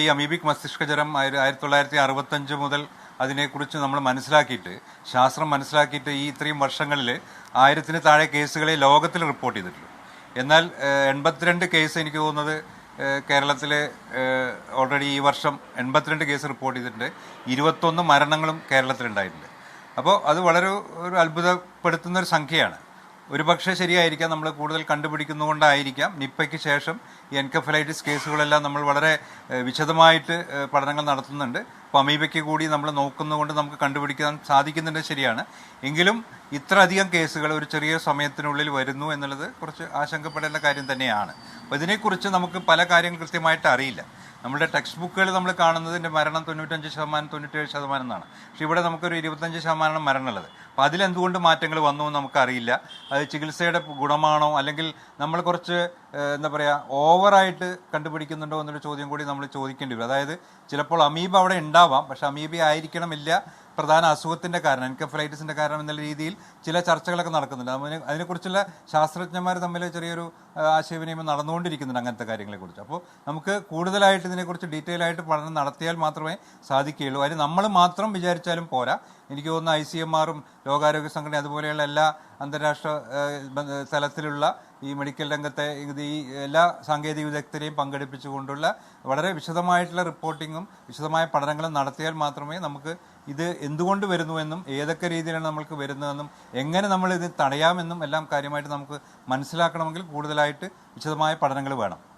ഈ അമീബിക് മസ്തിഷ്കജ്വരം 1965 മുതൽ അതിനെക്കുറിച്ച് നമ്മൾ മനസ്സിലാക്കിയിട്ട് ശാസ്ത്രം മനസ്സിലാക്കിയിട്ട് ഈ ഇത്രയും വർഷങ്ങളിൽ 1000-ന് താഴെ കേസുകളെ ലോകത്തിൽ റിപ്പോർട്ട് ചെയ്തിട്ടുള്ളൂ. എന്നാൽ 82 കേസ് എനിക്ക് തോന്നുന്നത് കേരളത്തിൽ ഓൾറെഡി ഈ വർഷം 82 കേസ് റിപ്പോർട്ട് ചെയ്തിട്ടുണ്ട്. 21 മരണങ്ങളും കേരളത്തിലുണ്ടായിട്ടുണ്ട്. അപ്പോൾ അത് വളരെ ഒരു അത്ഭുതപ്പെടുത്തുന്ന ഒരു സംഖ്യയാണ്. ഒരു പക്ഷേ ശരിയായിരിക്കാം, നമ്മൾ കൂടുതൽ കണ്ടുപിടിക്കുന്നതുകൊണ്ടായിരിക്കാം നിപ്പയ്ക്ക് ശേഷം ഈ എൻകഫലൈറ്റിസ് കേസുകളെല്ലാം നമ്മൾ വളരെ വിശദമായിട്ട് പഠനങ്ങൾ നടത്തുന്നുണ്ട്. അപ്പോൾ അമീബയ്ക്ക് കൂടി നമ്മൾ നോക്കുന്നതുകൊണ്ട് നമുക്ക് കണ്ടുപിടിക്കാൻ സാധിക്കുന്നുണ്ട്, ശരിയാണ്. എങ്കിലും ഇത്ര അധികം കേസുകൾ ഒരു ചെറിയ സമയത്തിനുള്ളിൽ വരുന്നു എന്നുള്ളത് കുറച്ച് ആശങ്കപ്പെടേണ്ട കാര്യം തന്നെയാണ്. അപ്പോൾ ഇതിനെക്കുറിച്ച് നമുക്ക് പല കാര്യങ്ങൾ കൃത്യമായിട്ട് അറിയില്ല. നമ്മുടെ ടെക്സ്റ്റ് ബുക്കുകൾ നമ്മൾ കാണുന്നതിൻ്റെ മരണം 95%, 97% എന്നാണ്. പക്ഷേ ഇവിടെ നമുക്കൊരു 25% മരണമുള്ളത്. അപ്പോൾ അതിലെന്തുകൊണ്ട് മാറ്റങ്ങൾ വന്നു എന്ന് നമുക്കറിയില്ല. അത് ചികിത്സയുടെ ഗുണമാണോ, അല്ലെങ്കിൽ നമ്മൾ കുറച്ച് എന്താ പറയുക ഓവറായിട്ട് കണ്ടുപിടിക്കുന്നുണ്ടോ എന്നൊരു ചോദ്യം കൂടി നമ്മൾ ചോദിക്കേണ്ടി വരും. അതായത് ചിലപ്പോൾ അമീബ അവിടെ ഉണ്ടാവാം, പക്ഷെ അമീബ ആയിരിക്കണമില്ല പ്രധാന അസുഖത്തിൻ്റെ കാരണം, എൻകഫലൈറ്റിസിൻ്റെ കാരണം എന്നുള്ള രീതിയിൽ ചില ചർച്ചകളൊക്കെ നടക്കുന്നുണ്ട്. അതിനെക്കുറിച്ചുള്ള ശാസ്ത്രജ്ഞന്മാർ തമ്മിൽ ചെറിയൊരു ആശയവിനിമയം നടന്നുകൊണ്ടിരിക്കുന്നുണ്ട് അങ്ങനത്തെ കാര്യങ്ങളെക്കുറിച്ച്. അപ്പോൾ നമുക്ക് കൂടുതലായിട്ട് ഇതിനെക്കുറിച്ച് ഡീറ്റെയിൽ ആയിട്ട് പഠനം നടത്തിയാൽ മാത്രമേ സാധിക്കുകയുള്ളൂ. അതിന് നമ്മൾ മാത്രം വിചാരിച്ചാലും പോരാ. എനിക്ക് തോന്നുന്ന ICMR-ഉം ലോകാരോഗ്യ സംഘടന അതുപോലെയുള്ള എല്ലാ അന്താരാഷ്ട്ര തലത്തിലുള്ള ഈ മെഡിക്കൽ രംഗത്തെ ഈ എല്ലാ സാങ്കേതിക വിദഗ്ധരെയും പങ്കെടുപ്പിച്ചുകൊണ്ടുള്ള വളരെ വിശദമായിട്ടുള്ള റിപ്പോർട്ടിങ്ങും വിശദമായ പഠനങ്ങളും നടത്തിയാൽ മാത്രമേ നമുക്ക് ഇത് എന്തുകൊണ്ട് വരുന്നുവെന്നും ഏതൊക്കെ രീതിയിലാണ് നമ്മൾക്ക് വരുന്നതെന്നും എങ്ങനെ നമ്മൾ ഇത് തടയാമെന്നും എല്ലാം കാര്യമായിട്ട് നമുക്ക് മനസ്സിലാക്കണമെങ്കിൽ കൂടുതലായിട്ട് വിശദമായ പഠനങ്ങൾ വേണം.